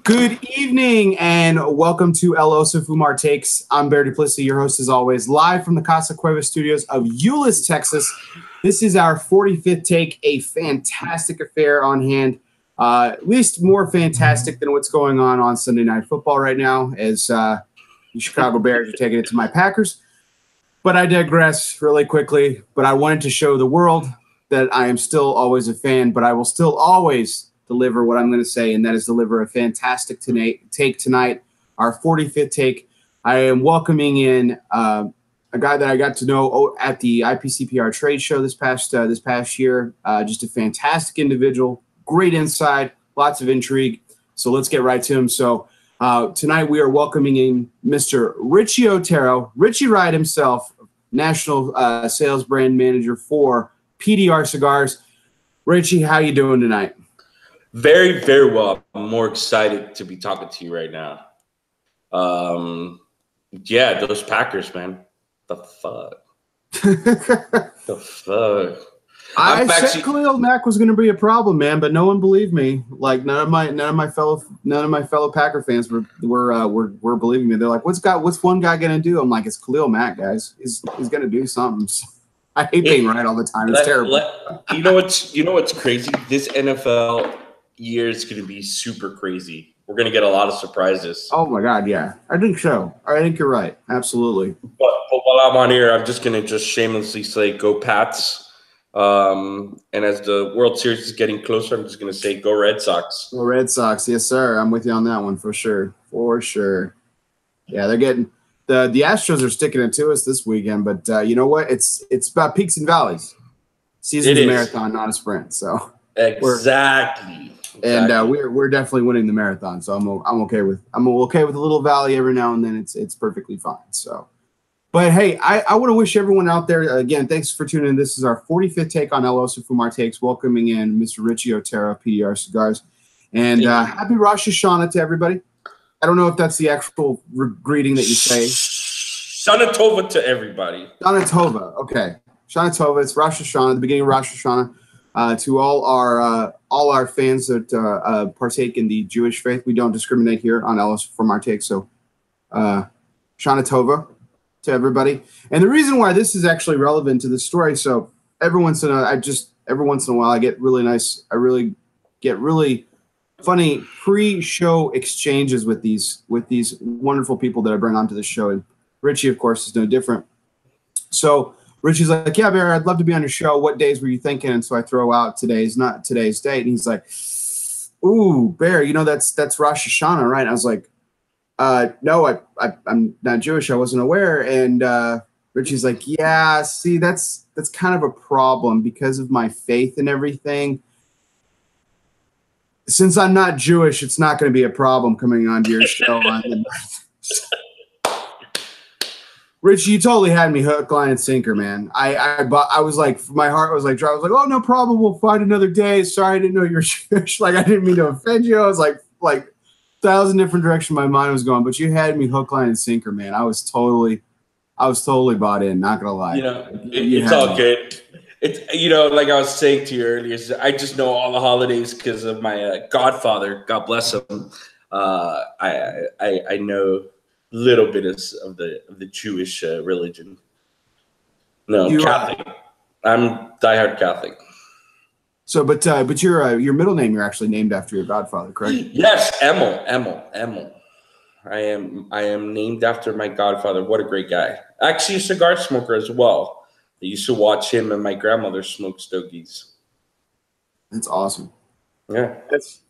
Good evening and welcome to ELOSOFUMARTAKES. I'm Bear Duplessis, your host as always, live from the Casa Cueva studios of Euless, Texas. This is our 45th take, a fantastic affair on hand, at least more fantastic than what's going on Sunday Night Football right now, as the Chicago Bears are taking it to my Packers. But I digress really quickly, but I wanted to show the world that I am still always a fan, but I will still always deliver what I'm going to say, and that is deliver a fantastic take tonight, our 45th take. I am welcoming in a guy that I got to know at the IPCPR trade show this past year. Just a fantastic individual, great insight, lots of intrigue. So let's get right to him. So tonight we are welcoming in Mr. Richie Otero, Richie Wright himself, national sales brand manager for PDR Cigars. Richie, how you doing tonight? Very, very well. I'm more excited to be talking to you right now. Yeah, those Packers, man. The fuck? The fuck? I said Khalil Mack was going to be a problem, man, but no one believed me. Like none of my fellow Packer fans were believing me. They're like, what's one guy going to do? I'm like, it's Khalil Mack, guys. He's going to do something. I hate being right all the time. It's terrible. You know what's crazy? This NFL year is going to be super crazy. We're going to get a lot of surprises. Oh my God, yeah, I think so. I think you're right, absolutely. But while I'm on here, I'm just going to shamelessly say, go Pats. And as the World Series is getting closer, I'm just going to say, go Red Sox. Go Red Sox, yes sir. I'm with you on that one for sure, Yeah, they're getting the Astros are sticking it to us this weekend, but you know what? It's about peaks and valleys. Season's a marathon, not a sprint. So exactly. And we're definitely winning the marathon, so I'm okay with a little valley every now and then. It's perfectly fine. So, but hey, I want to wish everyone out there again. Thanks for tuning in. This is our 45th take on ELOSOFUMARTAKES. Welcoming in Mr. Richie Otero, PDR Cigars, and happy Rosh Hashanah to everybody. I don't know if that's the actual greeting that you say. Shana Tova to everybody. Shana Tova. Okay, Shana Tova. It's Rosh Hashanah, the beginning of Rosh Hashanah. To all our fans that partake in the Jewish faith, we don't discriminate here on ELOSOFUMARTAKES. So, Shana Tova to everybody. And the reason why this is actually relevant to the story, so every once in a while, I get really funny pre-show exchanges with these wonderful people that I bring onto the show, and Richie, of course, is no different. So Richie's like, yeah, Bear, I'd love to be on your show. What days were you thinking? And so I throw out today's date. And he's like, ooh, Bear, that's Rosh Hashanah, right? And I was like, no, I'm not Jewish. I wasn't aware. And Richie's like, yeah, see, that's kind of a problem because of my faith and everything. Since I'm not Jewish, it's not going to be a problem coming onto your show. Richie, you totally had me hook, line, and sinker, man. I was like, my heart was like, oh, no problem. We'll find another day. Sorry, I didn't know you were Jewish. Like, I didn't mean to offend you. I was like 1,000 different directions my mind was going, but you had me hook, line, and sinker, man. I was totally bought in. Not gonna lie. It's all good. It's like I was saying to you earlier, I just know all the holidays because of my godfather. God bless him. I know little bit of the Jewish religion. No, Catholic. I'm diehard Catholic. So, but your middle name, you're actually named after your godfather, correct? Yes, Emil. I am named after my godfather. What a great guy. Actually, a cigar smoker as well. I used to watch him and my grandmother smoke stogies. That's awesome. Yeah.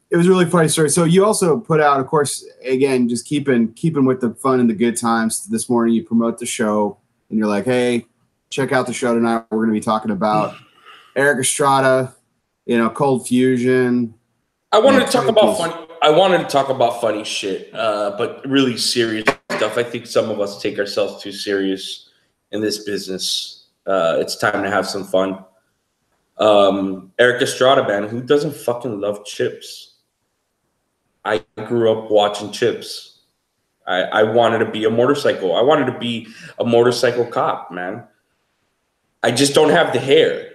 It was a really funny story. So you also put out, of course, again, just keeping with the fun and the good times. This morning you promote the show and you're like, hey, check out the show tonight. We're going to be talking about Erik Estrada, Cold Fusion. I wanted to talk about funny shit, but really serious stuff. I think some of us take ourselves too serious in this business. It's time to have some fun. Erik Estrada, man, who doesn't fucking love chips? I grew up watching Chips. I wanted to be a motorcycle. I wanted to be a motorcycle cop, man. I just don't have the hair.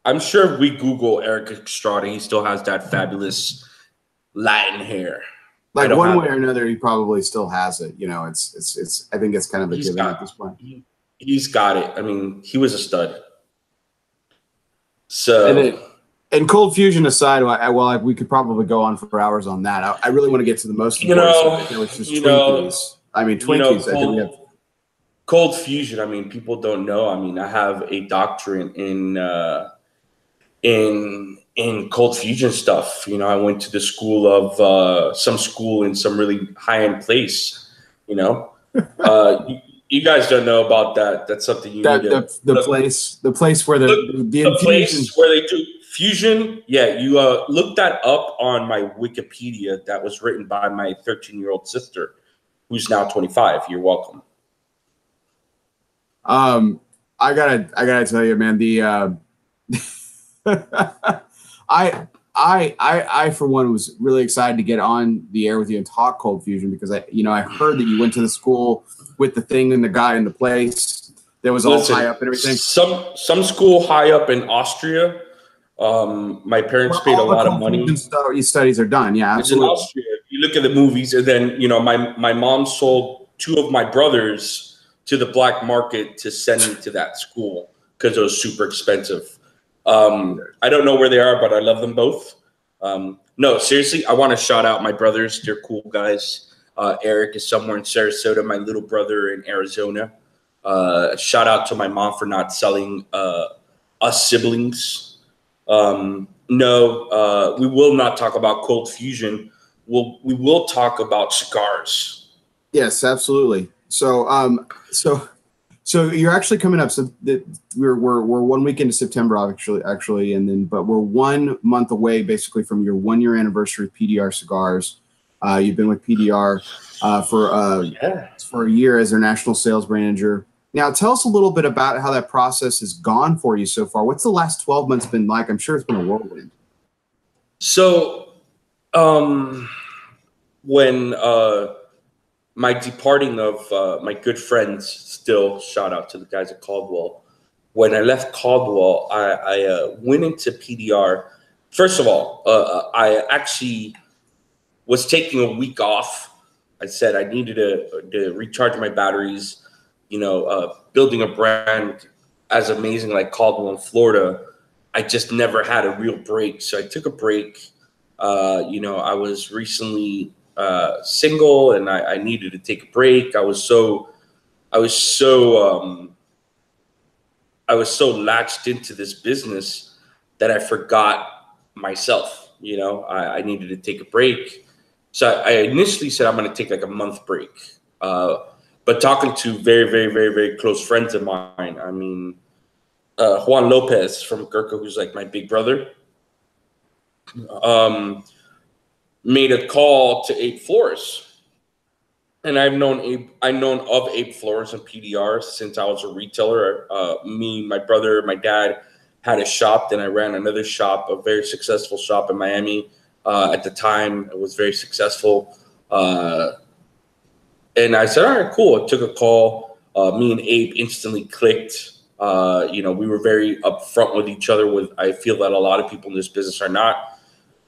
I'm sure if we Google Erik Estrada, he still has that fabulous Latin hair. Like one way or another, he probably still has it. You know, it's. I think it's kind of a given at this point. He's got it. I mean, he was a stud. So, and cold fusion aside, well, we could probably go on for hours on that. I really want to get to the most important stuff, which is Twinkies. I mean, Twinkies. I think we have cold fusion. I mean, people don't know. I mean, I have a doctorate in cold fusion stuff. You know, I went to the school of some school in some really high-end place. You know, you guys don't know about that. That's something you need to the place where the place where they do fusion. Yeah, you look that up on my Wikipedia. That was written by my 13-year-old sister, who's now 25. You're welcome. I gotta tell you, man, I for one was really excited to get on the air with you and talk cold fusion because I heard that you went to the school with the thing and the guy in the place that was all high up and everything. Some school high up in Austria. My parents paid a lot of money. Studies are done. Yeah, absolutely. It's in Austria. You look at the movies, and then my mom sold 2 of my brothers to the black market to send me to that school because it was super expensive. I don't know where they are, but I love them both. No, seriously, I want to shout out my brothers. They're cool guys. Eric is somewhere in Sarasota, my little brother in Arizona. Shout out to my mom for not selling us siblings. No, we will not talk about cold fusion. We will talk about cigars. Yes, absolutely. So you're actually coming up. So we're 1 week into September, actually, but we're 1 month away, basically, from your 1-year anniversary of PDR Cigars. You've been with PDR for a year as their national sales manager. Now, tell us a little bit about how that process has gone for you so far. What's the last 12 months been like? I'm sure it's been a whirlwind. So, when my departing of my good friends, still shout out to the guys at Caldwell. When I left Caldwell, I went into PDR. First of all, I actually was taking a week off. I said I needed to recharge my batteries. Building a brand as amazing like Caldwell in Florida, I just never had a real break. So I took a break. I was recently single and I needed to take a break. I was so latched into this business that I forgot myself. I needed to take a break. So I initially said I'm going to take like a month break. But talking to very, very, very, very close friends of mine, I mean, Juan Lopez from Gurkha, who's like my big brother, made a call to Abe Flores. And I've known of Abe Flores and PDR since I was a retailer. Me, my brother, my dad had a shop. Then I ran another shop, a very successful shop in Miami. At the time, it was very successful. And I said, all right, cool. I took a call. Me and Abe instantly clicked. We were very upfront with each other. I feel that a lot of people in this business are not.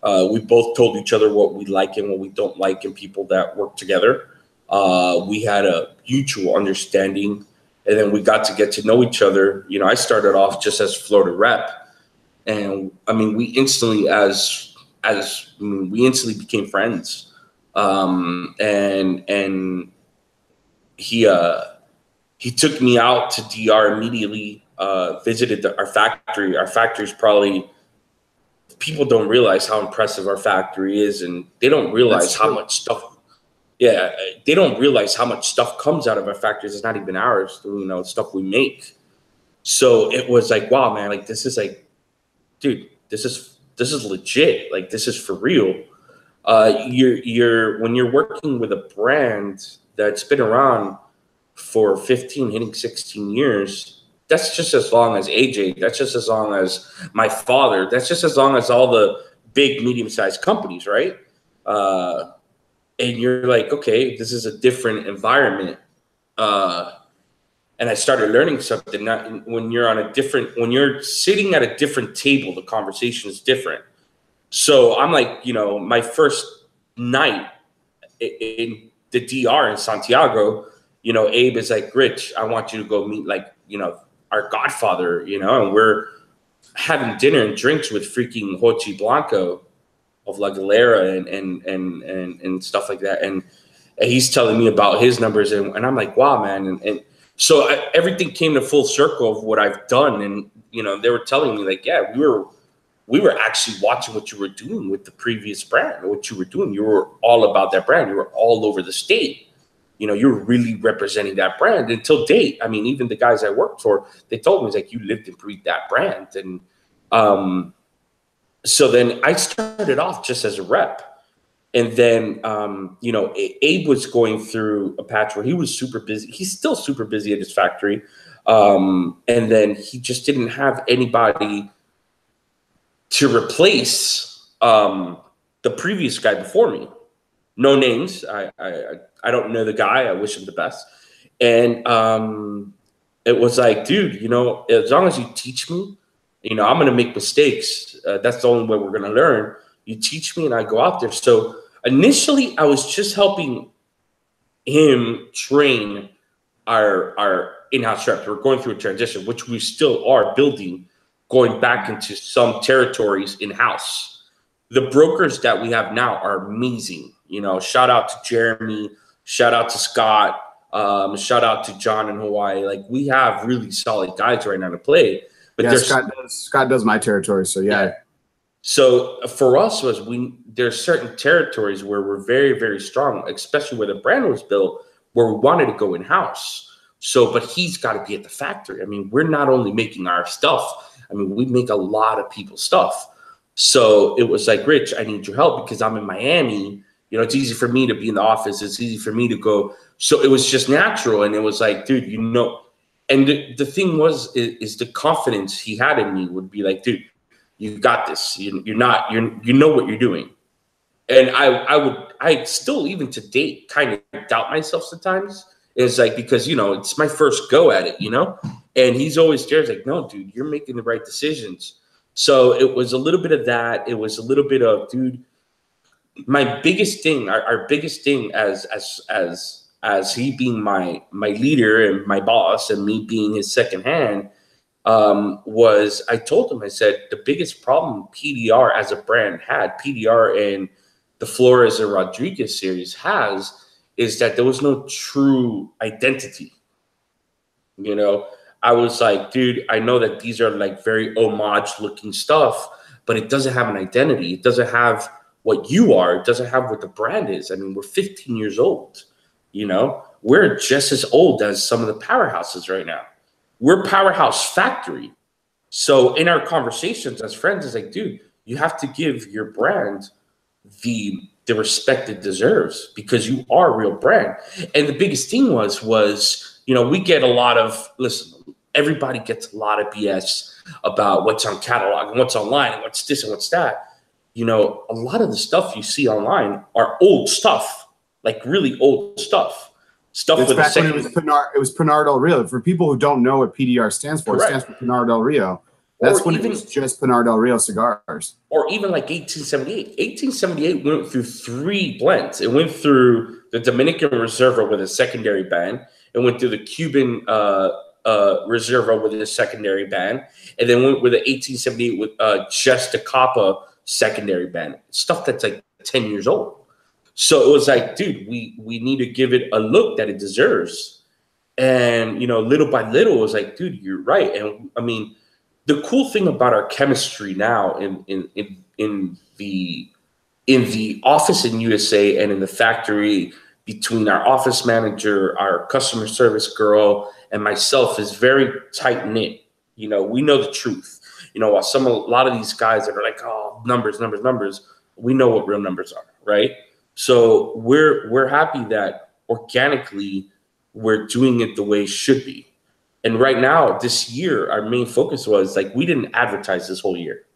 We both told each other what we like and what we don't like in people that work together. We had a mutual understanding, and then we got to know each other. I started off just as Florida rep, and I mean, we instantly became friends. And he took me out to DR immediately. Visited our factory. Our factory is probably. People don't realize how impressive our factory is, and they don't realize how much stuff. Yeah, they don't realize how much stuff comes out of our factories. It's not even ours, stuff we make. So it was like, wow, man, like this is like, dude, this is legit. Like this is for real. When you're working with a brand that's been around for 15, hitting 16 years. That's just as long as AJ. That's just as long as my father. That's just as long as all the big, medium-sized companies, right? And you're like, okay, this is a different environment. And I started learning something. When you're sitting at a different table, the conversation is different. So I'm like, my first night in the DR in Santiago, you know, Abe is like, Rich, I want you to go meet, like, you know, our godfather, you know, and we're having dinner and drinks with freaking Hochi Blanco of La Galera and stuff like that. And he's telling me about his numbers, and I'm like, wow, man. And so everything came to full circle of what I've done. And, you know, they were telling me, like, yeah, we were actually watching what you were doing with the previous brand, what you were doing. You were all about that brand. You were all over the state. You know, you're really representing that brand until date. I mean, even the guys I worked for, they told me, it's like, you lived and breathed that brand. And so then I started off just as a rep. And then, you know, Abe was going through a patch where he was super busy. He's still super busy at his factory. And then he just didn't have anybody to replace the previous guy before me. No names. I don't know the guy. I wish him the best. And it was like, dude, you know, as long as you teach me, you know, I'm going to make mistakes. That's the only way we're going to learn. You teach me and I go out there. So initially I was just helping him train our in-house reps. We're going through a transition, which we still are building, going back into some territories in-house. The brokers that we have now are amazing. You know, shout out to Jeremy, shout out to Scott, shout out to John in Hawaii. Like, we have really solid guys right now to play. But yeah, Scott does my territory, so yeah. So for us, there's certain territories where we're very, very strong, especially where the brand was built, where we wanted to go in-house. So, but he's got to be at the factory. I mean, we're not only making our stuff. I mean, we make a lot of people's stuff. So it was like, Rich, I need your help because I'm in Miami. You know, it's easy for me to be in the office. It's easy for me to go. So it was just natural. And it was like, dude, you know, and the thing was, is the confidence he had in me would be like, dude, you got this. You know what you're doing. And I still, even to date, kind of doubt myself sometimes. It's like, because, you know, it's my first go at it, you know, and he's always there. Like, no, dude, you're making the right decisions. So it was a little bit of that. It was a little bit of, dude, my biggest thing, our biggest thing as he being my leader and my boss and me being his second hand, was I told him, I said, the biggest problem PDR as a brand had, PDR and the Flores and Rodriguez series has, is that there was no true identity. You know, I was like, dude, I know that these are like very homage looking stuff, but it doesn't have an identity. It doesn't have what you are. It doesn't have what the brand is. I mean, we're 15 years old. You know, we're just as old as some of the powerhouses right now. We're Powerhouse Factory. So in our conversations as friends, it's like, dude, you have to give your brand the respect it deserves because you are a real brand. And the biggest thing was, you know, we get a lot of, listen, everybody gets a lot of BS about what's on catalog and what's online and what's this and what's that. You know, a lot of the stuff you see online are old stuff, like really old stuff. Stuff it's with back when it was Pinar del Rio. For people who don't know what PDR stands for, correct. It stands for Pinar del Rio. That's when it was just Pinar del Rio cigars. Or even like 1878. 1878 went through 3 blends. It went through the Dominican Reserva with a secondary band. It went through the Cuban Reserva with a secondary band. And then went with the 1878 with just the Capa secondary band. Stuff that's like 10 years old. So it was like, dude, we need to give it a look that it deserves. And, you know, little by little, it was like, dude, you're right. And I mean, the cool thing about our chemistry now in the office in USA and in the factory between our office manager, our customer service girl, and myself is very tight knit. You know, we know the truth. You know, while a lot of these guys that are like, oh, numbers, we know what real numbers are, right? So we're happy that organically we're doing it the way it should be. And right now, this year, our main focus was like, we didn't advertise this whole year.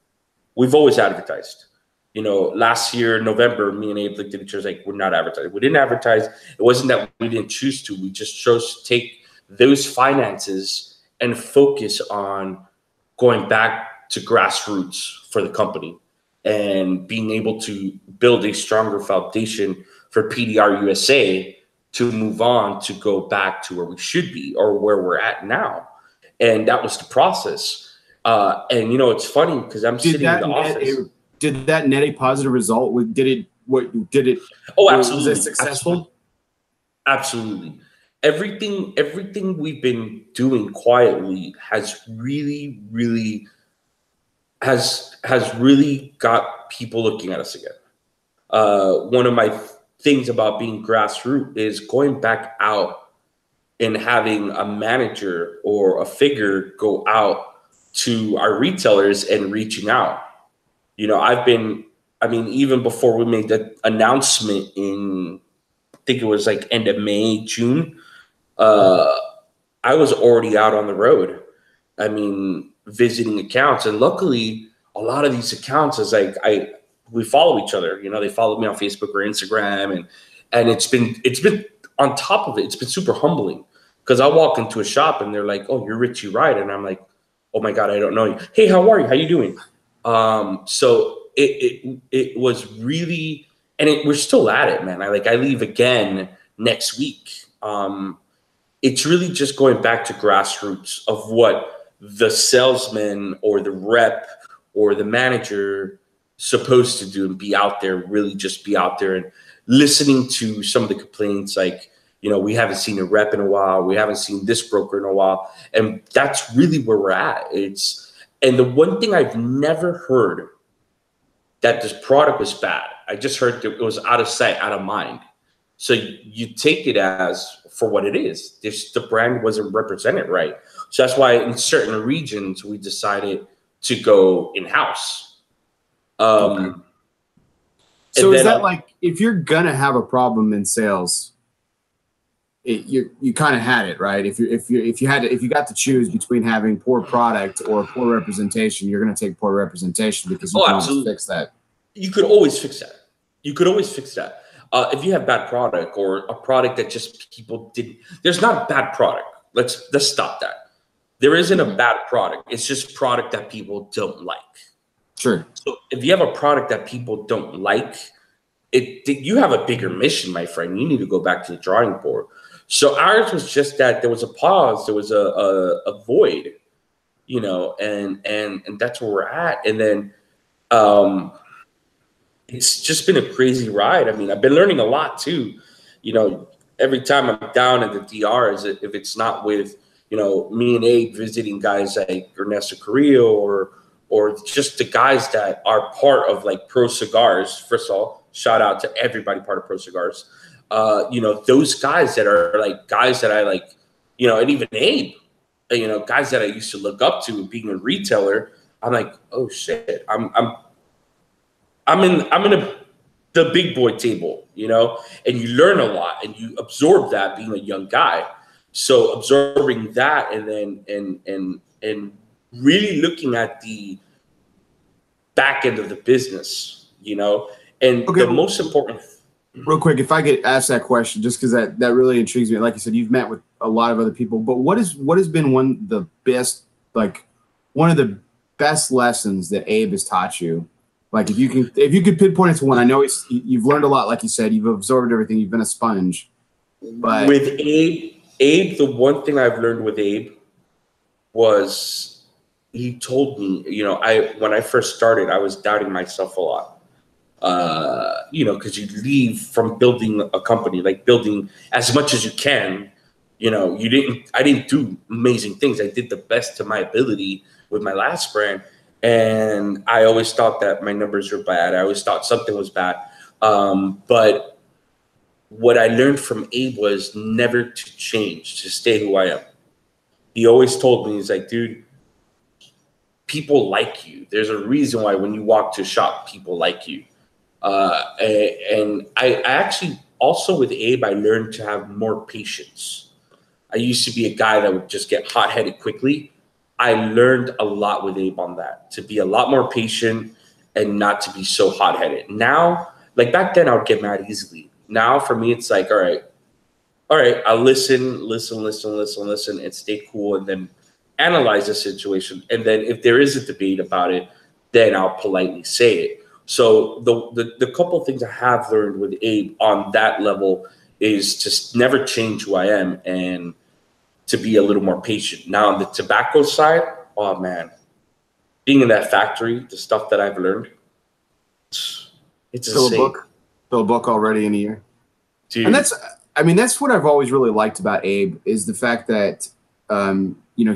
We've always advertised. You know, last year, November, me and Abe looked at each other like, we're not advertising. We didn't advertise. It wasn't that we didn't choose to. We just chose to take those finances and focus on going back to grassroots for the company and being able to build a stronger foundation for PDR USA to move on to go back to where we should be or where we're at now. And that was the process. And you know, it's funny because I'm sitting in the office. Did that net a positive result? Did it? Oh, absolutely. Was it successful? Absolutely. Everything we've been doing quietly has really got people looking at us again. One of my things about being grassroots is going back out and having a manager or a figure go out to our retailers and reaching out. You know, even before we made the announcement in, I think it was like end of May, June, I was already out on the road. I mean, visiting accounts, and luckily a lot of these accounts is like we follow each other. You know, they follow me on Facebook or Instagram, and it's been on top of it. It's been super humbling because I walk into a shop and they're like, "Oh, you're Richie, right?" And I'm like, "Oh my God, I don't know you. Hey, how are you? How you doing?" So it was really, and we're still at it, man. I leave again next week. It's really just going back to grassroots of what the salesman or the rep or the manager supposed to do, and be out there, really just be out there and listening to some of the complaints. Like, you know, we haven't seen a rep in a while. We haven't seen this broker in a while. And that's really where we're at. And the one thing I've never heard that this product was bad. I just heard that it was out of sight, out of mind. So you take it as for what it is. The brand wasn't represented right. So that's why in certain regions we decided to go in-house. Okay. So is that like, if you're gonna have a problem in sales, you kind of had it, right? If you got to choose between having poor product or poor representation, you're gonna take poor representation because you can always fix that. You could always fix that. If you have bad product or a product that just people didn't, there's not a bad product. Let's stop that. There isn't a bad product. It's just product that people don't like. Sure. So if you have a product that people don't like, you have a bigger mission, my friend. You need to go back to the drawing board. So ours was just that there was a pause, there was a void, you know, and that's where we're at. And then it's just been a crazy ride. I mean, I've been learning a lot too. You know, every time I'm down at the DR, if it's not with, you know, me and Abe visiting guys like Ernesto Carrillo or just the guys that are part of like Pro Cigars. First of all, shout out to everybody part of Pro Cigars. You know, those guys that are like guys that I like, you know, and even Abe, you know, guys that I used to look up to being a retailer. I'm like, oh shit, I'm in the big boy table, you know, and you learn a lot and you absorb that being a young guy. So absorbing that and then and really looking at the back end of the business, you know, and the most important. Real quick, if I could ask that question, just because that really intrigues me. Like you said, you've met with a lot of other people, but what has been one of the best lessons that Abe has taught you? Like if you could pinpoint it to one, I know you've learned a lot. Like you said, you've absorbed everything. You've been a sponge. But with Abe, the one thing I've learned with Abe was he told me, you know, when I first started, I was doubting myself a lot. You know, because you leave from building a company, like building as much as you can. You know, I didn't do amazing things. I did the best to my ability with my last brand. And I always thought that my numbers were bad. I always thought something was bad. But what I learned from Abe was never to change, to stay who I am. He always told me, he's like, dude, people like you. There's a reason why when you walk to a shop, people like you. And I actually also with Abe, I learned to have more patience. I used to be a guy that would just get hot-headed quickly. I learned a lot with Abe on that, to be a lot more patient and not to be so hot-headed. Now, like back then, I would get mad easily. Now, for me, it's like, all right, I'll listen, and stay cool, and then analyze the situation. And then if there is a debate about it, then I'll politely say it. So the couple things I have learned with Abe on that level is just never change who I am and to be a little more patient. Now on the tobacco side, oh man, being in that factory, the stuff that I've learned, it's insane. Fill a book already in a year. Dude. And that's what I've always really liked about Abe is the fact that,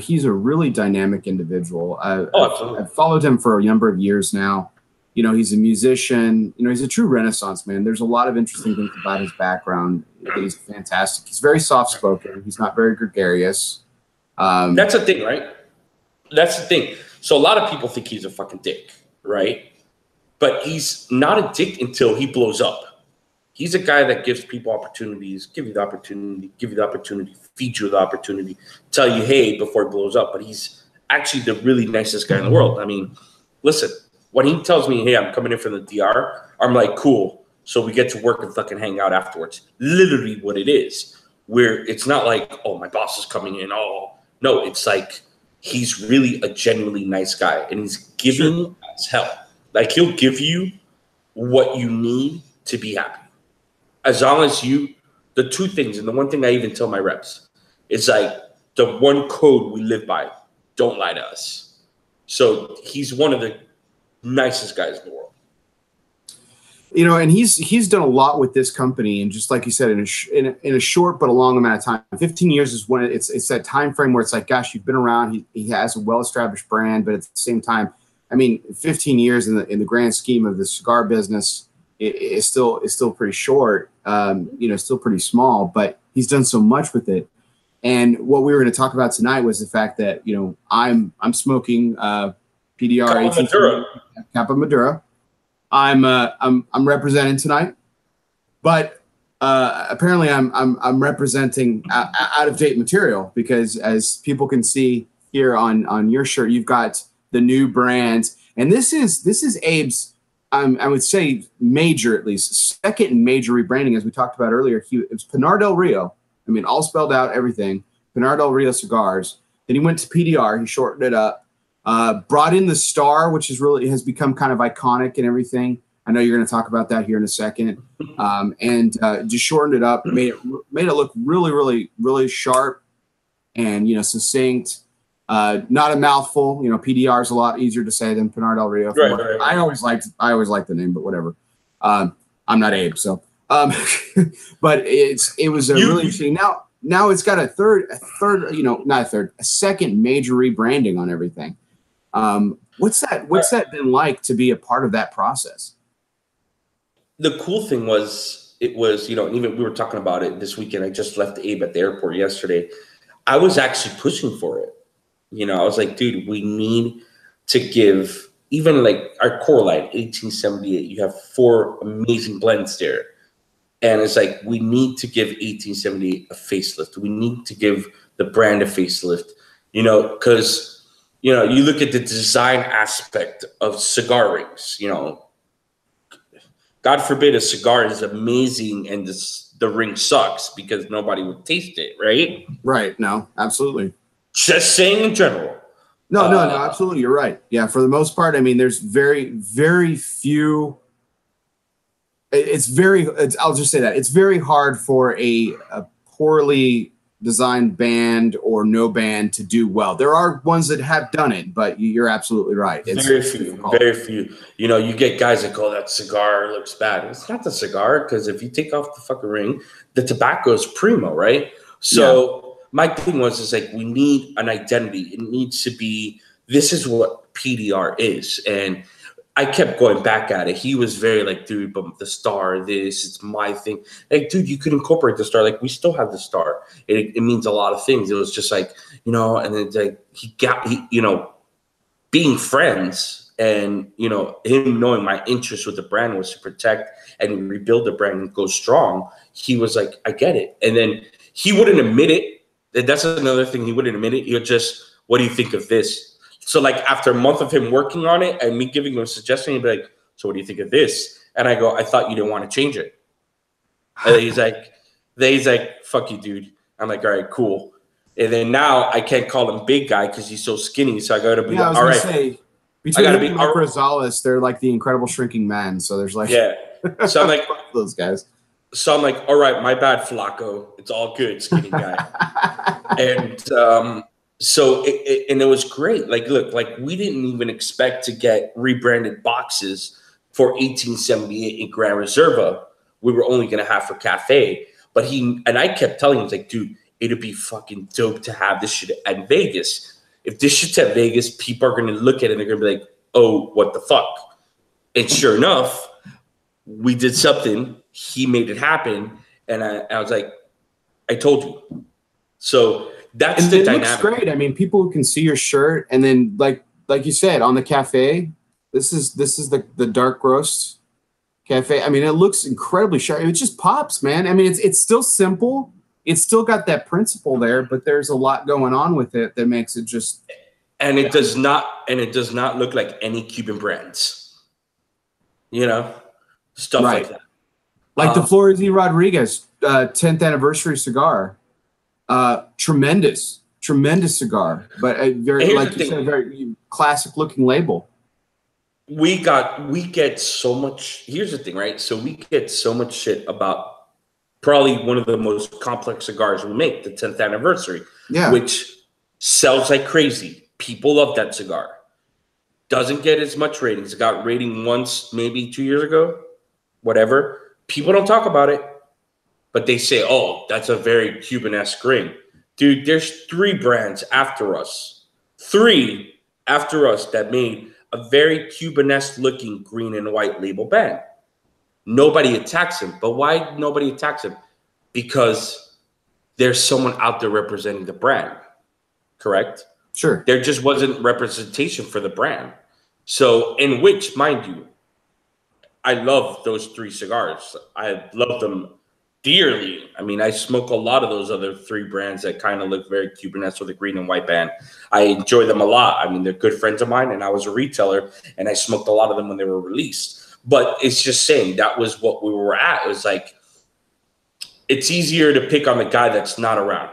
he's a really dynamic individual. I've followed him for a number of years now. He's a musician. He's a true Renaissance man. There's a lot of interesting things about his background. He's fantastic. He's very soft-spoken. He's not very gregarious. That's the thing, right? That's the thing. So a lot of people think he's a fucking dick, right? But he's not a dick until he blows up. He's a guy that gives people opportunities, give you the opportunity, feed you the opportunity, tell you, hey, before he blows up. But he's actually the really nicest guy in the world. I mean, listen, when he tells me, hey, I'm coming in from the DR, I'm like, cool. So we get to work and fucking hang out afterwards. Literally what it is. Where it's not like, oh, my boss is coming in. Oh, no, it's like he's really a genuinely nice guy. And he's giving as hell. Like, he'll give you what you need to be happy. As long as the two things, and the one thing I even tell my reps, is like the one code we live by, don't lie to us. So he's one of the nicest guys in the world. And he's done a lot with this company, and just like you said, in a short but a long amount of time. 15 years is when it's that time frame where it's like, gosh, you've been around. He has a well-established brand, but at the same time, I mean, 15 years in the grand scheme of the cigar business is still pretty short. Still pretty small, but he's done so much with it. And what we were going to talk about tonight was the fact that I'm smoking PDR Capa Maduro. I'm representing tonight, but apparently I'm representing out of date material, because as people can see here on your shirt, you've got the new brand, and this is Abe's. I would say major, at least second major rebranding, as we talked about earlier. It was Pinar del Rio. I mean, all spelled out, everything. Pinar del Rio Cigars. Then he went to PDR. He shortened it up. Brought in the star, which has become kind of iconic and everything. I know you're going to talk about that here in a second. And just shortened it up, made it look really, really, really sharp and succinct. Not a mouthful. PDR is a lot easier to say than Pinar del Rio. Right. I always liked the name, but whatever. I'm not Abe, so. But it was really interesting. Now it's got a second major rebranding on everything. What's that been like to be a part of that process? The cool thing was, even we were talking about it this weekend. I just left Abe at the airport yesterday. I was actually pushing for it. I was like, dude, we need to give, even like our core line, 1878, you have 4 amazing blends there. And it's like, we need to give 1878 a facelift. We need to give the brand a facelift, because, you look at the design aspect of cigar rings, God forbid a cigar is amazing and the ring sucks because nobody would taste it, right? Right. No, absolutely. Just saying in general. No, absolutely. You're right. Yeah, for the most part, I mean, there's very, very few. I'll just say that. It's very hard for a poorly designed band or no band to do well. There are ones that have done it, but you're absolutely right. It's very few. You get guys that go, that cigar looks bad. It's not the cigar, because if you take off the fucking ring, the tobacco is primo, right? So my thing is like, we need an identity. It needs to be, this is what PDR is. And I kept going back at it. He was very like, dude, but the star, it's my thing. Like, dude, you could incorporate the star. Like, we still have the star. It means a lot of things. It was just like, and it's like, being friends and, him knowing my interest with the brand was to protect and rebuild the brand and go strong. He was like, I get it. And then he wouldn't admit it. That's another thing. He wouldn't admit it. He'll just, what do you think of this? So like after a month of him working on it and me giving him a suggestion, he'd be like, so what do you think of this? And I go, I thought you didn't want to change it. And he's like, fuck you, dude. I'm like, all right, cool. And then now I can't call him big guy because he's so skinny. So I got to be like, all right. Between him and Mike Rosales, they're like the incredible shrinking man. So there's like, yeah. So I'm like those guys. So I'm like, all right, my bad, Flacco. It's all good, skinny guy. And so it was great. Like, look, like we didn't even expect to get rebranded boxes for 1878 in Gran Reserva. We were only going to have for Cafe. But I kept telling him, like, dude, it'd be fucking dope to have this shit at Vegas. If this shit's at Vegas, people are going to look at it and they're going to be like, oh, what the fuck? And sure enough, we did something. He made it happen. And I was like, I told you. So that's the dynamic. It looks great. I mean, people can see your shirt. And then, like you said, on the Cafe, this is the dark roast Cafe. I mean, it looks incredibly sharp. It just pops, man. I mean, it's still simple. It's still got that principle there, but there's a lot going on with it that makes it just. And it does not look like any Cuban brands. You know, stuff like that. Like the Flores y Rodriguez 10th anniversary cigar. Tremendous cigar, but a very, like you said, a very classic looking label. We get so much. Here's the thing, right? So we get so much shit about probably one of the most complex cigars we make, the 10th anniversary, which sells like crazy. People love that cigar. Doesn't get as much ratings. It got rating once, maybe 2 years ago, whatever. People don't talk about it, but they say, oh, that's a very Cuban-esque grain. Dude, there's 3 brands after us. 3 after us that made a very Cuban-esque looking green and white label band. Nobody attacks him. But why nobody attacks him? Because there's someone out there representing the brand. Correct? Sure. There just wasn't representation for the brand. So, in which, mind you, I love those 3 cigars. I love them dearly. I mean, I smoke a lot of those other 3 brands that kind of look very Cuban-esque with a green and white band. I enjoy them a lot. I mean, they're good friends of mine, and I was a retailer, and I smoked a lot of them when they were released. But it's just saying that was what we were at. It was like, it's easier to pick on the guy that's not around.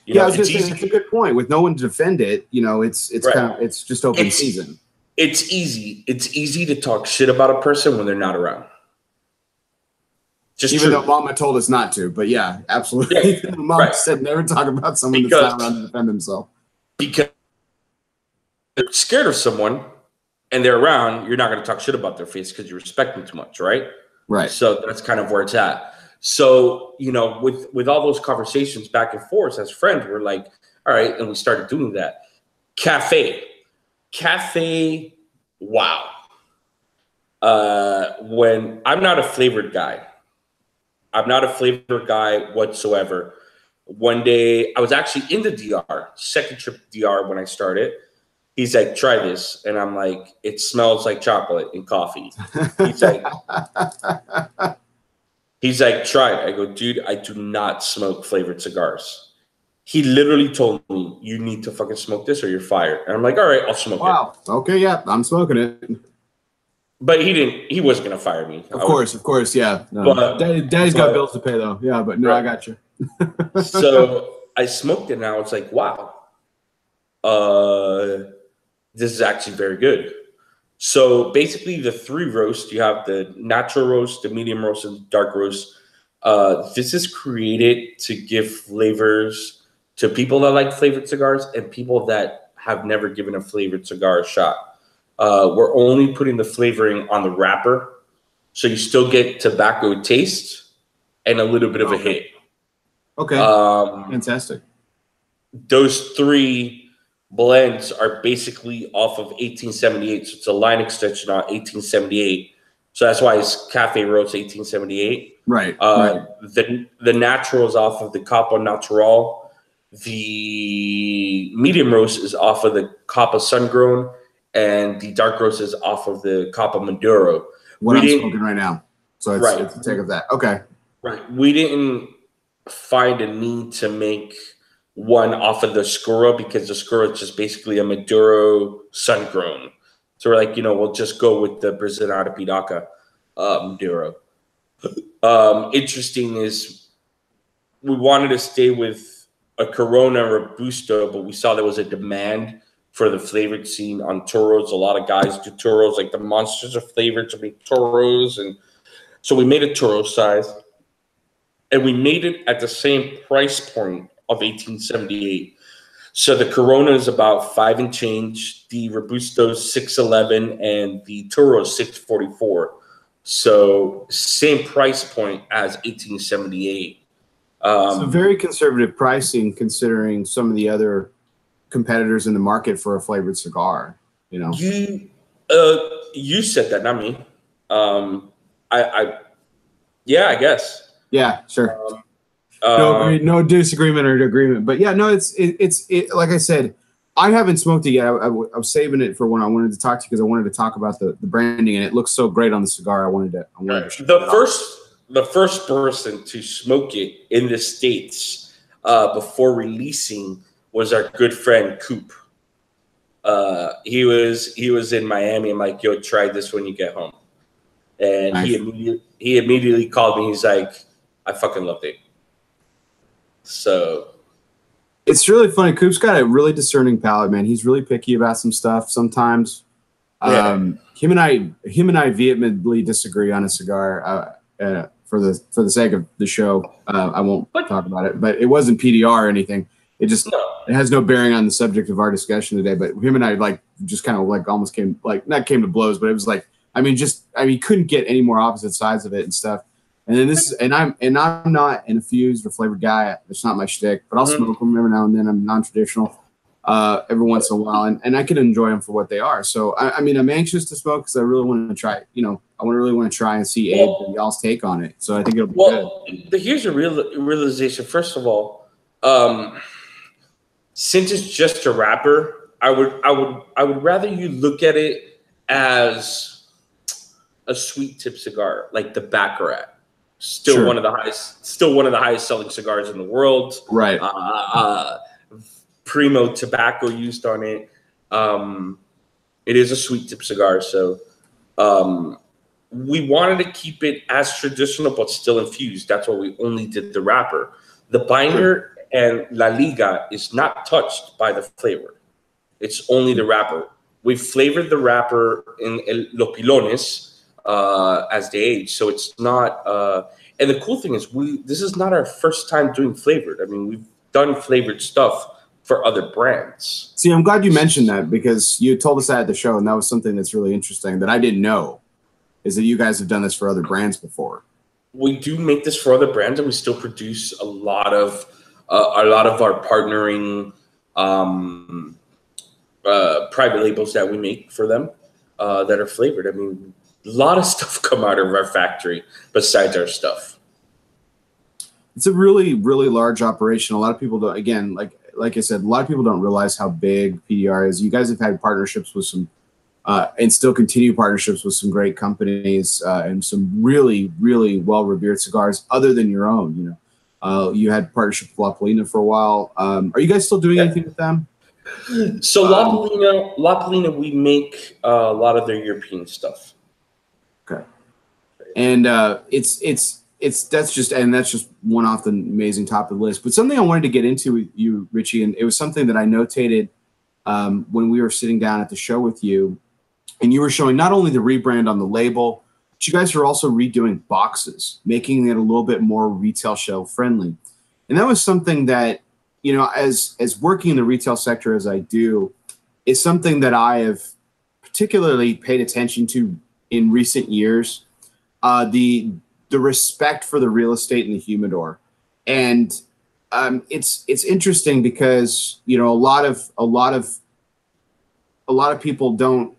You know, I was going to say, that's a good point. With no one to defend it, you know, it's kind of, it's just open season. It's easy. It's easy to talk shit about a person when they're not around. Just even though Mama told us not to, but yeah, absolutely. Yeah, Mama said never talk about someone that's not around to defend himself. Because they're scared of someone and they're around, you're not going to talk shit about their face because you respect them too much, right? Right. So that's kind of where it's at. So, you know, with all those conversations back and forth as friends, we're like, all right, and we started doing that. Cafe, wow. When I'm not a flavored guy. I'm not a flavored guy whatsoever. One day, I was actually in the DR, second trip to DR when I started. He's like, try this. And I'm like, it smells like chocolate and coffee. He's like, try it. I go, dude, I do not smoke flavored cigars. He literally told me, you need to fucking smoke this or you're fired. And I'm like, all right, I'll smoke it. Wow. Okay, yeah, I'm smoking it. But he wasn't going to fire me. Of course, yeah. No. Daddy's got bills to pay, though. Yeah, but no, right. I got you. So I smoked it, and I was like, wow. This is actually very good. So basically the 3 roasts, you have the natural roast, the medium roast, and the dark roast. This is created to give flavors to people that like flavored cigars and people that have never given a flavored cigar a shot. We're only putting the flavoring on the wrapper, so you still get tobacco taste and a little bit of a hit. Okay. Fantastic. Those 3 blends are basically off of 1878, so it's a line extension on 1878. So that's why it's Cafe Roast 1878. Right. The natural is off of the Capa Natural. The medium roast is off of the Capa Sungrown. And the dark roast is off of the Capa Maduro. What I'm smoking right now. So it's a take of that. Okay. Right. We didn't find a need to make one off of the Skura because the Skura is just basically a Maduro sun-grown. So we're like, you know, we'll just go with the Braziliana Piraca Maduro. Interesting is we wanted to stay with a Corona Robusto, but we saw there was a demand for the flavored scene on Toros. A lot of guys do Toros, like the monsters are flavored to make Toros. And so we made a Toro size, and we made it at the same price point of 1878. So the Corona is about 5 and change, the Robusto is 611, and the Toro is 644. So same price point as 1878. So very conservative pricing considering some of the other competitors in the market for a flavored cigar. You know, you said that, not me. Yeah, I guess. Yeah, sure. No disagreement or agreement, but yeah, no, it's like I said, I haven't smoked it yet. I was saving it for when I wanted to talk to you because I wanted to talk about the branding, and it looks so great on the cigar. I wanted to the first person to smoke it in the States before releasing was our good friend Coop. He was in Miami. I'm like, yo, try this when you get home. And nice. he immediately called me. He's like, I fucking loved it. So it's really funny. Coop's got a really discerning palate, man. He's really picky about some stuff sometimes. Yeah. Him and I vehemently disagree on a cigar. For the sake of the show, I won't talk about it. But it wasn't PDR or anything. It has no bearing on the subject of our discussion today. But him and I just kind of almost came not came to blows, but it was couldn't get any more opposite sides of it and stuff. And then I'm not an infused or flavored guy. It's not my shtick, but I'll smoke them every now and then. I'm non-traditional every once in a while, and I can enjoy them for what they are. So I'm anxious to smoke because I really want to try. I really want to try and see Abe and y'all's take on it. So I think it'll be good. But here's a realization. First of all, since it's just a wrapper, I would rather you look at it as a sweet tip cigar, like the Baccarat. Still one of the highest selling cigars in the world. Right. Primo tobacco used on it. It is a sweet tip cigar, so we wanted to keep it as traditional but still infused. That's why we only did the wrapper. The binder and La Liga is not touched by the flavor. It's only the wrapper. We flavored the wrapper in Los Pilones as they age, so it's not. And the cool thing is, this is not our first time doing flavored. I mean, we've done flavored stuff for other brands. See, I'm glad you mentioned that because you told us that at the show, and that was something that's really interesting that I didn't know. Is that you guys have done this for other brands before? We do make this for other brands, and we still produce a lot of our partnering private labels that we make for them that are flavored. I mean, a lot of stuff come out of our factory besides our stuff. It's a really, really large operation. A lot of people don't. Again, like I said, a lot of people don't realize how big PDR is. You guys have had partnerships with some. And still continue partnerships with some great companies and some really, really well-revered cigars other than your own. You had partnership with La Polina for a while. Are you guys still doing anything with them? So La Polina, we make a lot of their European stuff. Okay, and that's just one off the amazing top of the list. But something I wanted to get into with you, Richie, and it was something that I notated when we were sitting down at the show with you. And you were showing not only the rebrand on the label, but you guys are also redoing boxes, making it a little bit more retail shelf friendly. And that was something that, as working in the retail sector as I do, is something that I have particularly paid attention to in recent years. The respect for the real estate in the humidor. And it's interesting because, a lot of people don't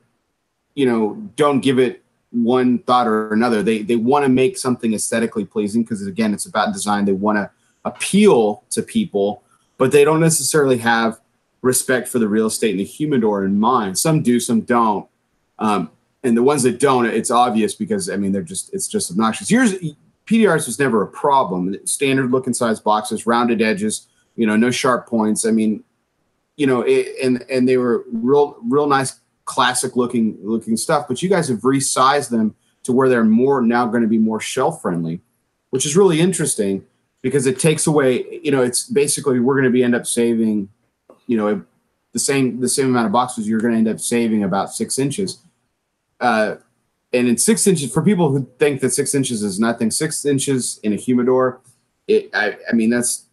give it one thought or another. They want to make something aesthetically pleasing because, again, it's about design. They want to appeal to people, but they don't necessarily have respect for the real estate in the humidor in mind. Some do, some don't. And the ones that don't, it's obvious because, it's just obnoxious. PDRs was never a problem. Standard looking size boxes, rounded edges, no sharp points. And they were real nice, classic looking stuff, but you guys have resized them to where they're now going to be more shelf friendly, which is really interesting because it takes away, it's basically we're going to end up saving, the same amount of boxes, you're going to end up saving about 6 inches. And in 6 inches, for people who think that 6 inches is nothing, 6 inches in a humidor, I mean, that's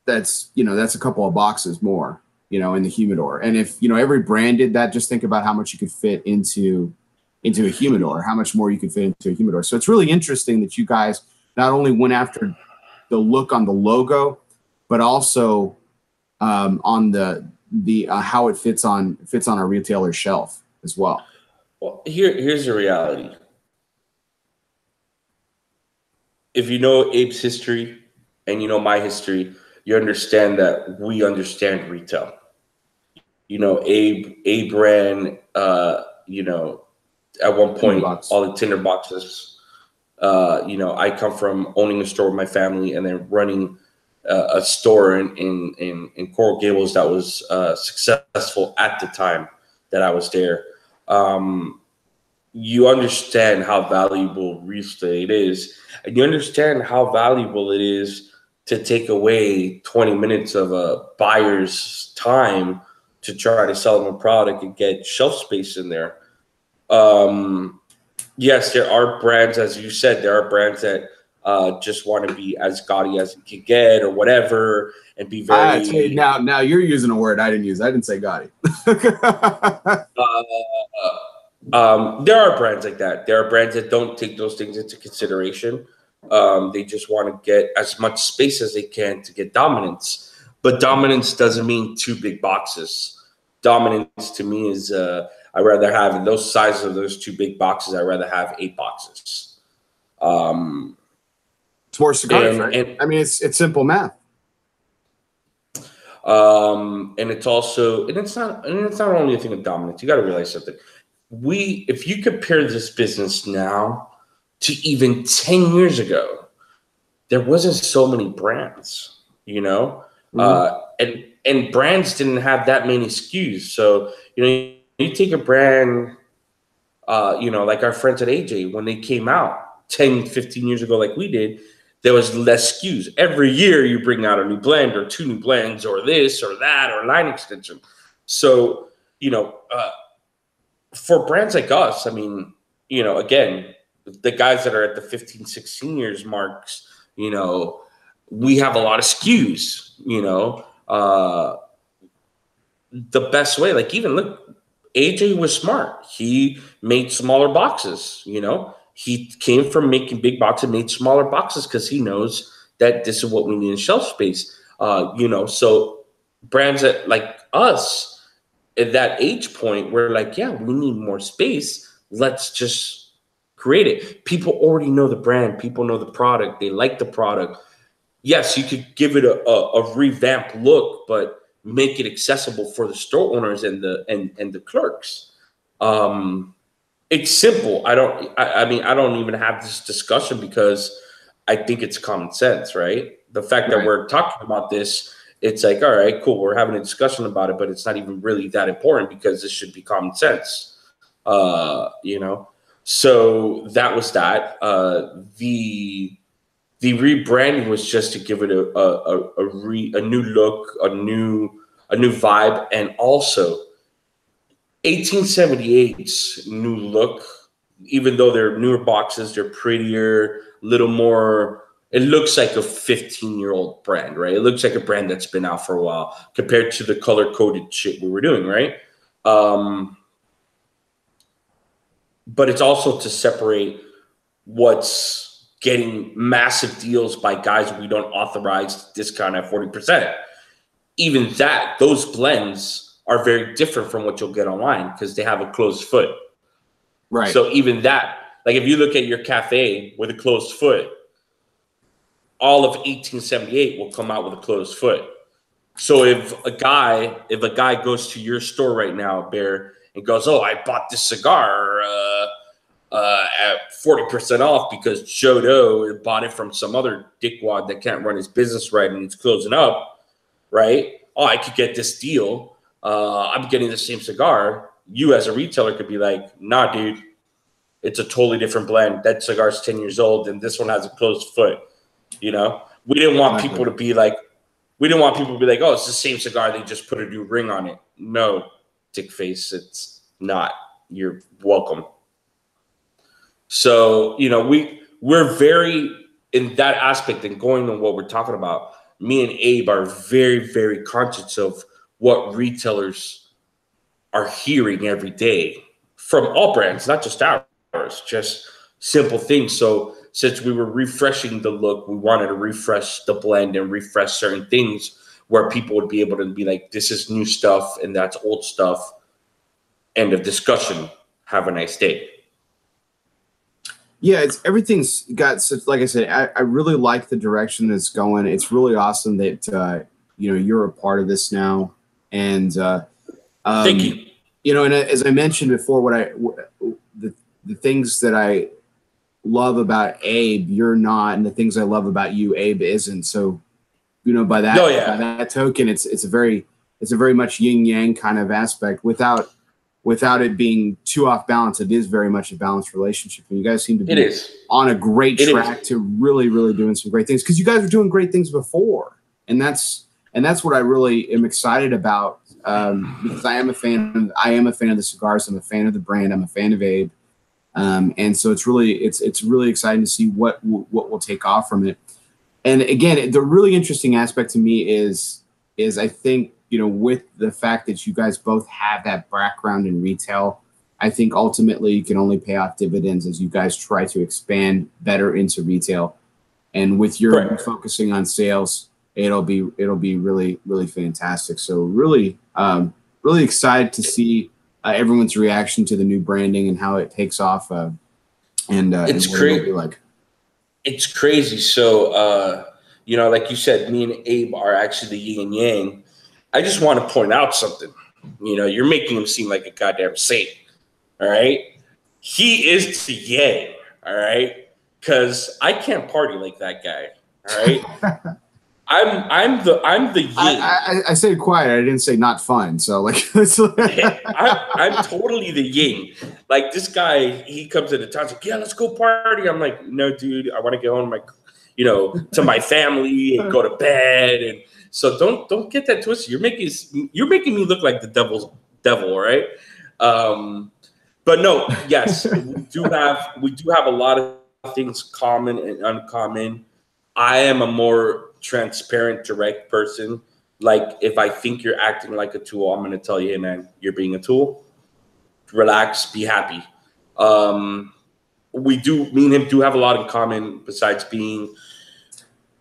a couple of boxes more, in the humidor. And if, every brand did that, just think about how much you could fit into a humidor, how much more you could fit into a humidor. So it's really interesting that you guys not only went after the look on the logo, but also on the how it fits on a retailer's shelf as well. Well, here's the reality. If you know Abe's history and you know my history, you understand that we understand retail. Abe ran, at one point, all the tinder boxes. I come from owning a store with my family and then running a store in Coral Gables that was successful at the time that I was there. You understand how valuable real estate is, and you understand how valuable it is to take away 20 minutes of a buyer's time to try to sell them a product and get shelf space in there. Yes, there are brands, as you said, there are brands that just want to be as gaudy as it can get or whatever and be very... Now you're using a word I didn't use. I didn't say gaudy. There are brands like that. There are brands that don't take those things into consideration. They just want to get as much space as they can to get dominance. But dominance doesn't mean 2 big boxes. Dominance to me is I'd rather have, in those sizes of those 2 big boxes, I'd rather have 8 boxes. It's more cigars, right? I mean, it's simple math. And it's also, and it's not only a thing of dominance. You got to realize something. If you compare this business now to even 10 years ago, there wasn't so many brands, and brands didn't have that many SKUs. So, you take a brand, like our friends at AJ, when they came out 10, 15 years ago, like we did, there was less SKUs. Every year you bring out a new blend or 2 new blends or this or that or line extension. So, for brands like us, I mean, again, the guys that are at the 15, 16 years marks, we have a lot of SKUs, the best way, like even look, AJ was smart. He made smaller boxes, he came from making big boxes and made smaller boxes because he knows that this is what we need in shelf space. So brands that like us at that age point, we're like, yeah, we need more space. Let's just create it. People already know the brand. People know the product. They like the product. Yes, you could give it a revamped look, but make it accessible for the store owners and the clerks. It's simple. I don't even have this discussion because I think it's common sense, right? The fact that we're talking about this, it's like, all right, cool. We're having a discussion about it, but it's not even really that important because this should be common sense, So that was that. The rebranding was just to give it a new look, a new vibe, and also 1878's new look. Even though they're newer boxes, they're prettier, little more. It looks like a 15-year-old brand, right? It looks like a brand that's been out for a while compared to the color-coded shit we were doing, right? But it's also to separate what's getting massive deals by guys we don't authorize discount at 40%. Even that, those blends are very different from what you'll get online because they have a closed foot. Right. So even that, like if you look at your cafe with a closed foot, all of 1878 will come out with a closed foot. So if a guy goes to your store right now, Bear, and goes, oh, I bought this cigar at 40% off because Joe Doe bought it from some other dickwad that can't run his business right and it's closing up, right? Oh, I could get this deal. I'm getting the same cigar. You as a retailer could be like, nah, dude, it's a totally different blend. That cigar's 10 years old and this one has a closed foot. We didn't want people to be like, we didn't want people to be like, oh, it's the same cigar. They just put a new ring on it. No, dick face, it's not. You're welcome. So, you know, we're very, in that aspect and going on what we're talking about, me and Abe are very, very conscious of what retailers are hearing every day from all brands, not just ours, just simple things. So since we were refreshing the look, we wanted to refresh the blend and refresh certain things where people would be able to be like, this is new stuff and that's old stuff. End of discussion. Have a nice day. Yeah, everything's got such, like I said, I really like the direction it's going. It's really awesome that you know, you're a part of this now. And thank you. You know, and as I mentioned before, the things that I love about Abe, you're not, and the things I love about you, Abe isn't. So, you know, by that, by that token, it's a very much yin yang kind of aspect. Without it being too off balance, it is very much a balanced relationship. And you guys seem to be on a great track to really, really doing some great things, because you guys were doing great things before, and that's what I really am excited about. Because I am a fan of the cigars. I'm a fan of the brand. I'm a fan of Abe. And so it's really exciting to see what will take off from it. And again, the really interesting aspect to me is I think, you know, with the fact that you guys both have that background in retail, I think ultimately you can only pay off dividends as you guys try to expand better into retail. And with your focusing on sales, it'll be really, really fantastic. So really, really excited to see everyone's reaction to the new branding and how it takes off. It's crazy. Like, it's crazy. So, you know, like you said, me and Abe are actually the yin and yang. I just want to point out something. You know, you're making him seem like a goddamn saint. All right. He is the yang. All right. Because I can't party like that guy. All right. I'm the yin. I said quiet. I didn't say not fun. So like, I'm totally the yin. Like this guy, he comes into town, like, yeah, let's go party. I'm like, no, dude, I want to go home, to my family and go to bed. And so don't get that twisted. You're making me look like the devil, right? But no, yes, we do have a lot of things common and uncommon. I am a more transparent, direct person. Like if I think you're acting like a tool, I'm going to tell you, hey man, you're being a tool. Relax, be happy. Me and him do have a lot in common besides being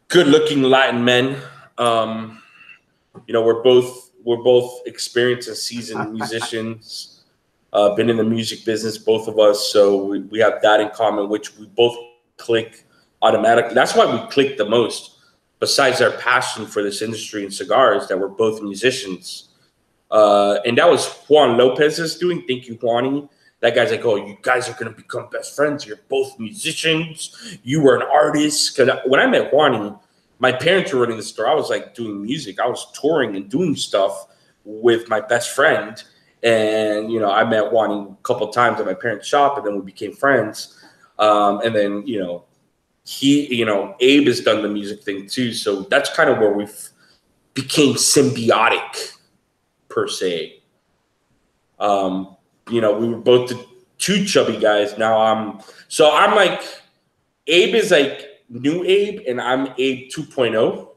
good-looking Latin men. You know, we're both experienced and seasoned musicians. Been in the music business, both of us. So we have that in common, which we both click automatically. That's why we click the most. Besides our passion for this industry and cigars, that we're both musicians. And that was Juan Lopez's doing. Thank you, Juani. That guy's like, oh, you guys are going to become best friends. You're both musicians. You were an artist. Because when I met Juani, my parents were running the store. I was like doing music. I was touring and doing stuff with my best friend. And, you know, I met Juani a couple of times at my parents' shop, and then we became friends. And then, you know, Abe has done the music thing too. So that's kind of where we became symbiotic per se. You know, we were both the two chubby guys. Now I'm like, Abe is like new Abe and I'm Abe 2.0.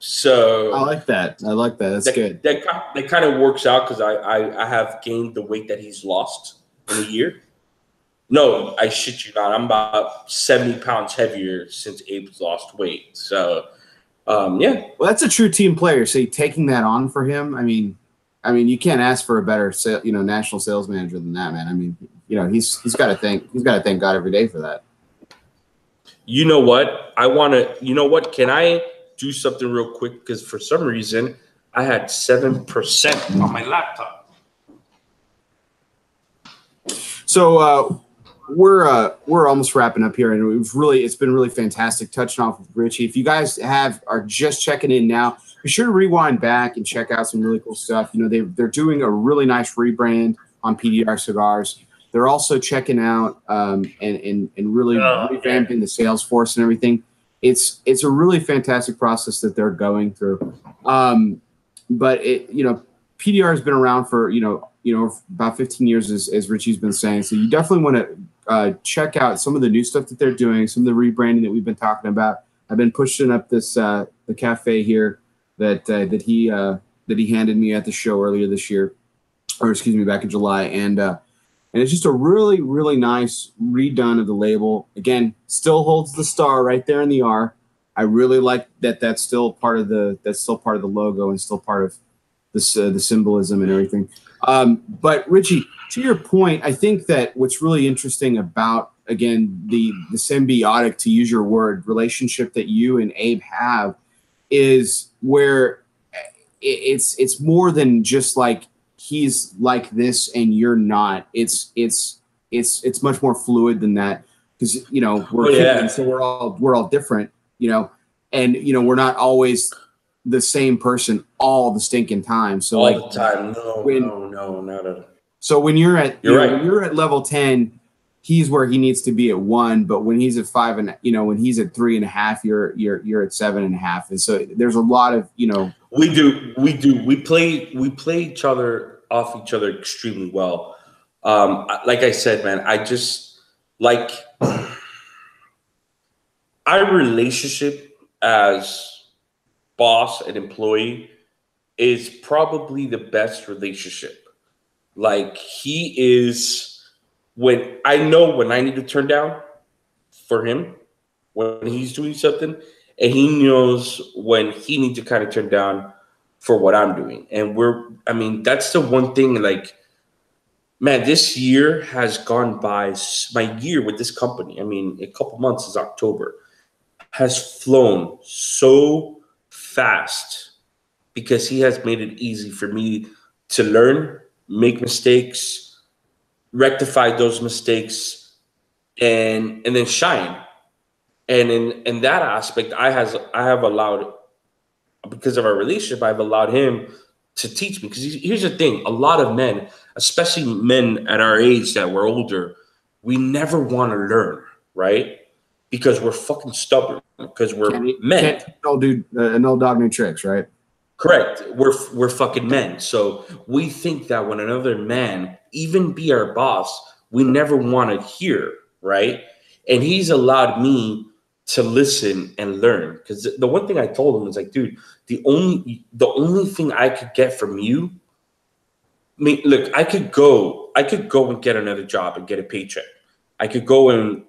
So I like that. That's good. That kind of works out because I have gained the weight that he's lost in a year. No, I shit you not. I'm about 70 pounds heavier since Abe's lost weight. So, yeah. Well, that's a true team player. So taking that on for him, I mean, you can't ask for a better, national sales manager than that, man. I mean, you know, he's got to thank God every day for that. You know what? Can I do something real quick? Because for some reason, I had 7% on my laptop. So, we're almost wrapping up here, and it's been really fantastic touching off with Richie. If you guys are just checking in now, be sure to rewind back and check out some really cool stuff. You know, they're doing a really nice rebrand on PDR cigars. They're also checking out and really revamping the sales force and everything. it's a really fantastic process that they're going through. But PDR has been around for about 15 years, as Richie's been saying. So you definitely want to check out some of the new stuff that they're doing, some of the rebranding that we've been talking about. I've been pushing up this the cafe here that he handed me at the show earlier this year, or excuse me, back in July, and it's just a really, really nice redone of the label. Again, still holds the star right there in the R. I really like that. That's still part of the logo and still part of this the symbolism and everything. But Richie, to your point, I think that what's really interesting about, again, the symbiotic, to use your word, relationship that you and Abe have is where it's more than just like he's like this and you're not. It's much more fluid than that, because we're humans, so we're all different, and we're not always the same person all the stinking time. So all the time, no, not at all. So when you're at right. when you're at level 10, he's where he needs to be at 1. But when he's at 5 and when he's at 3.5, you're at 7.5. And so there's a lot of we play each other off each other extremely well. Like I said, man, I just like our relationship as boss and employee is probably the best relationship. Like, he is, when I know when I need to turn down for him when he's doing something, and he knows when he needs to kind of turn down for what I'm doing. And that's the one thing, like, man, this year has gone by. My year with this company, a couple months is October, has flown so fast because he has made it easy for me to learn, make mistakes, rectify those mistakes, and then shine. And in that aspect, I have allowed, because of our relationship, I've allowed him to teach me. Because here's the thing: a lot of men, especially men at our age that we're older, we never want to learn, right? Because we're fucking stubborn. Because we're men. An old dog, new tricks, right? Correct. We're fucking men. So we think that when another man, even be our boss, we never want to hear, right? And he's allowed me to listen and learn. Because the one thing I told him was like, dude, the only thing I could get from you, look, I could go and get another job and get a paycheck. I could go and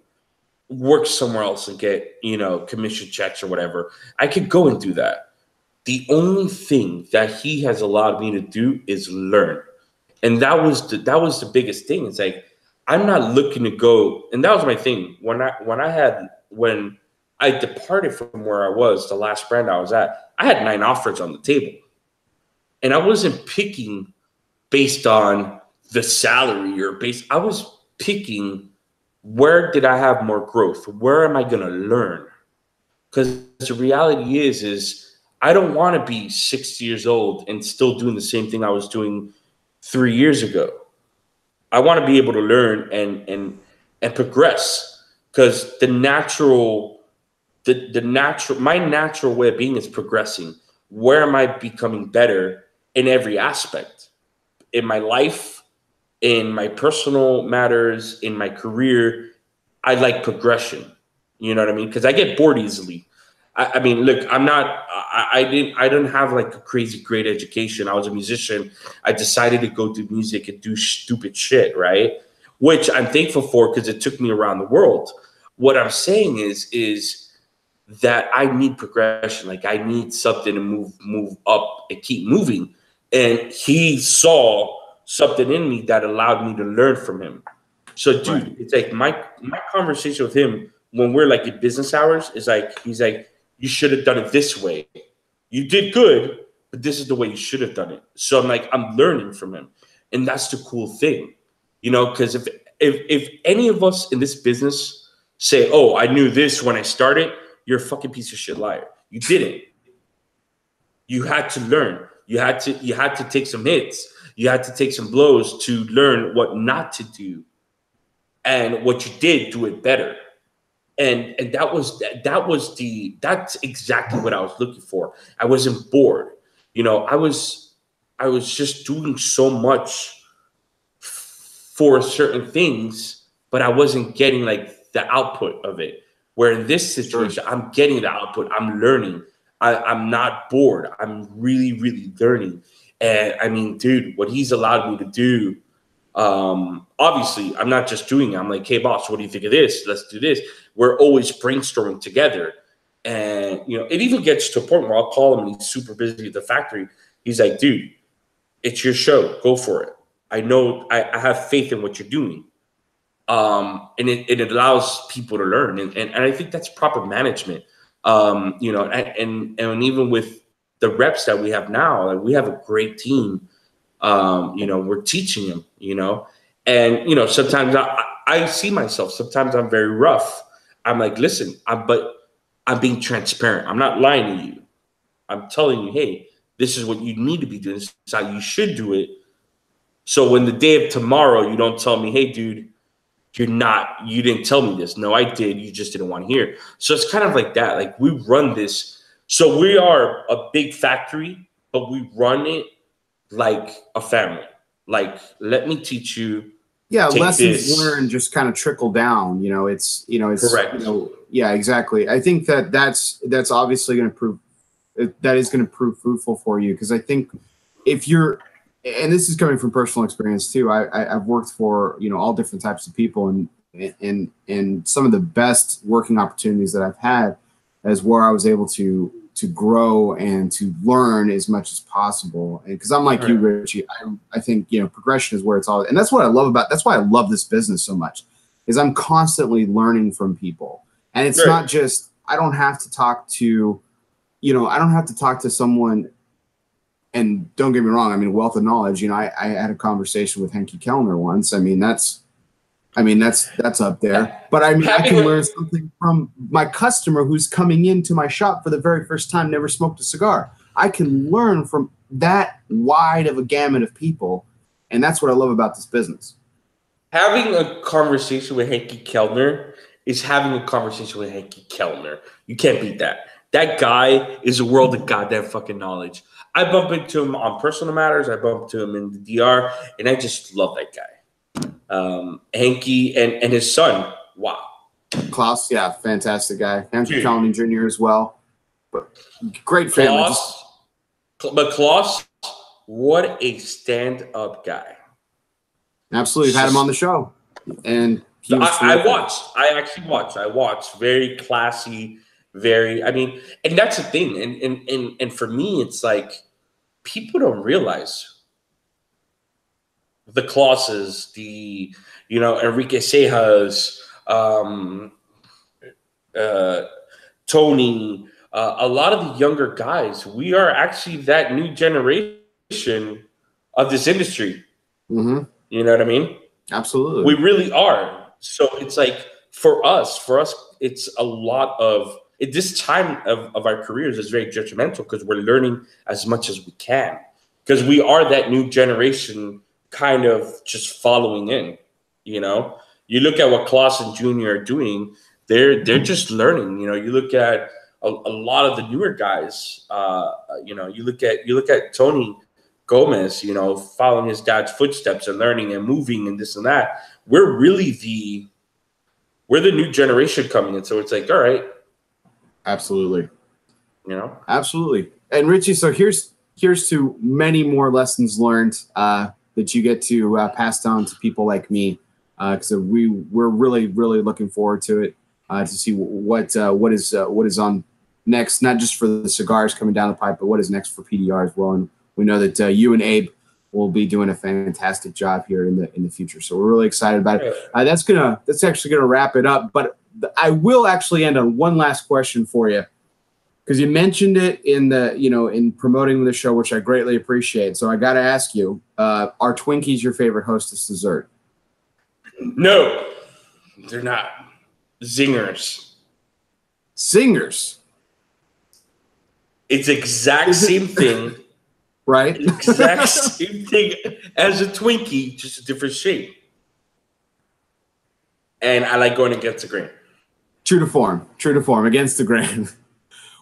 work somewhere else and get, commission checks or whatever. I could go and do that. The only thing that he has allowed me to do is learn. And that was the biggest thing. It's like, I'm not looking to go. And that was my thing. When I departed from where I was, the last brand I was at, I had 9 offers on the table. And I wasn't picking based on the salary I was picking, where did I have more growth? Where am I going to learn? Because the reality is I don't want to be 60 years old and still doing the same thing I was doing 3 years ago. I want to be able to learn and progress, because my natural way of being is progressing. Where am I becoming better in every aspect? In my life, in my personal matters, in my career, I like progression. You know what I mean? Because I get bored easily. Look, I didn't have like a crazy great education. I was a musician. I decided to go do music and do stupid shit, right? Which I'm thankful for, because it took me around the world. What I'm saying is that I need progression. Like, I need something to move up and keep moving. And he saw something in me that allowed me to learn from him. So, dude, right. It's like my conversation with him when we're like at business hours is like, he's like, you should have done it this way. You did good, but this is the way you should have done it. So I'm like, I'm learning from him. And that's the cool thing, because if any of us in this business say, oh, I knew this when I started, you're a fucking piece of shit liar. You didn't. You had to learn. You had to take some hits. You had to take some blows to learn what not to do. And what you did, do it better. And that's exactly what I was looking for. I wasn't bored. You know, I was just doing so much for certain things, but I wasn't getting like the output of it. Where in this situation, I'm getting the output. I'm learning. I'm not bored. I'm really, really learning. And I mean, dude, what he's allowed me to do, obviously, I'm not just doing it. I'm like, hey, boss, what do you think of this? Let's do this. We're always brainstorming together. And, you know, it even gets to a point where I'll call him and he's super busy at the factory. He's like, dude, it's your show. Go for it. I know I have faith in what you're doing. And it allows people to learn. And I think that's proper management. You know, and even with the reps that we have now, like we have a great team. You know, we're teaching them, you know, and, you know, sometimes I see myself, sometimes I'm very rough. I'm like, listen, but I'm being transparent. I'm not lying to you. I'm telling you, hey, this is what you need to be doing. This is how you should do it. So when the day of tomorrow, you don't tell me, hey, dude, you didn't tell me this. No, I did. You just didn't want to hear. So it's kind of like that. Like we run this. So we are a big factory, but we run it like a family. Like, let me teach you. Yeah, lessons learned just kind of trickle down. You know, it's correct. You know, yeah, exactly. I think that's obviously going to prove fruitful for you, because I think if you're, and this is coming from personal experience too. I've worked for, you know, all different types of people, and some of the best working opportunities that I've had is where I was able to grow and to learn as much as possible. And because I'm like you, Richie, I think, you know, progression is where it's all, and that's what I love that's why I love this business so much, is I'm constantly learning from people. And it's not just, I don't have to talk to someone. And don't get me wrong, I mean, wealth of knowledge. You know, I had a conversation with Henke Kellner once. I mean, that's up there. But I mean, I can learn something from my customer who's coming into my shop for the very first time, never smoked a cigar. I can learn from that wide of a gamut of people, and that's what I love about this business. Having a conversation with Henke Kellner is having a conversation with Henke Kellner. You can't beat that. That guy is a world of goddamn fucking knowledge. I bump into him on personal matters. I bump into him in the DR, and I just love that guy. Henke and his son. Wow. Klaus, yeah, fantastic guy. Henke Kellner Jr. as well. But great family. But Klaus, what a stand-up guy. Absolutely. I've had him on the show. And I actually watched. Very classy. I mean, and that's the thing. And for me, it's like people don't realize the Clauses, the, you know, Enrique Cejas, Tony, a lot of the younger guys. We are actually that new generation of this industry. Mm-hmm. You know what I mean? Absolutely. We really are. So it's like for us, it's a lot of at this time of our careers is very judgmental, because we're learning as much as we can, because we are that new generation kind of just following in. You know, you look at what Klaus and Junior are doing, they're just learning. You know, you look at a lot of the newer guys. You know, you look at Tony Gomez, you know, following his dad's footsteps and learning and moving and this and that. We're really the new generation coming in. So it's like, all right. Absolutely. You know? Absolutely. And Richie, so here's to many more lessons learned that you get to pass down to people like me. Because we're really, really looking forward to it, to see what is on next, not just for the cigars coming down the pipe, but what is next for PDR as well. And we know that you and Abe will be doing a fantastic job here in the future. So we're really excited about it. That's actually gonna wrap it up. But I will actually end on one last question for you, because you mentioned it in promoting the show, which I greatly appreciate. So I got to ask you, are Twinkies your favorite Hostess dessert? No, they're not. Zingers. Zingers. It's exact same thing. Right? Exact same thing as a Twinkie, just a different shape. And I like going against the grain. True to form against the grain.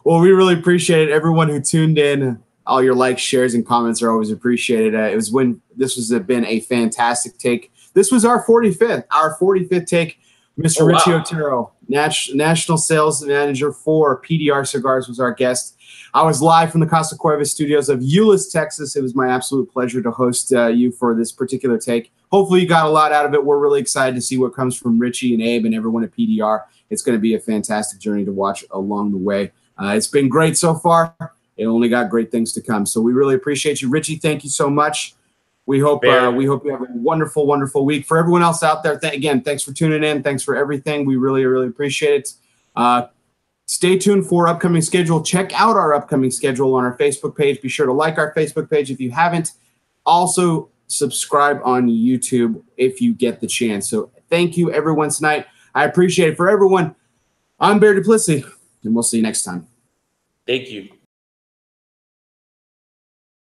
Well, we really appreciate it. Everyone who tuned in, all your likes, shares, and comments are always appreciated. This has been a fantastic take. This was our 45th take. Mr. Richie Otero, National Sales Manager for PDR Cigars, was our guest. I was live from the Casa Cuevas studios of Euless, Texas. It was my absolute pleasure to host you for this particular take. Hopefully you got a lot out of it. We're really excited to see what comes from Richie and Abe and everyone at PDR. It's going to be a fantastic journey to watch along the way. It's been great so far. It only got great things to come. So we really appreciate you. Richie, thank you so much. We hope you have a wonderful, wonderful week. For everyone else out there, again, thanks for tuning in. Thanks for everything. We really, really appreciate it. Stay tuned for upcoming schedule. Check out our upcoming schedule on our Facebook page. Be sure to like our Facebook page if you haven't. Also, subscribe on YouTube if you get the chance. So thank you, everyone, tonight. I appreciate it. For everyone, I'm Bear Duplessis, and we'll see you next time. Thank you.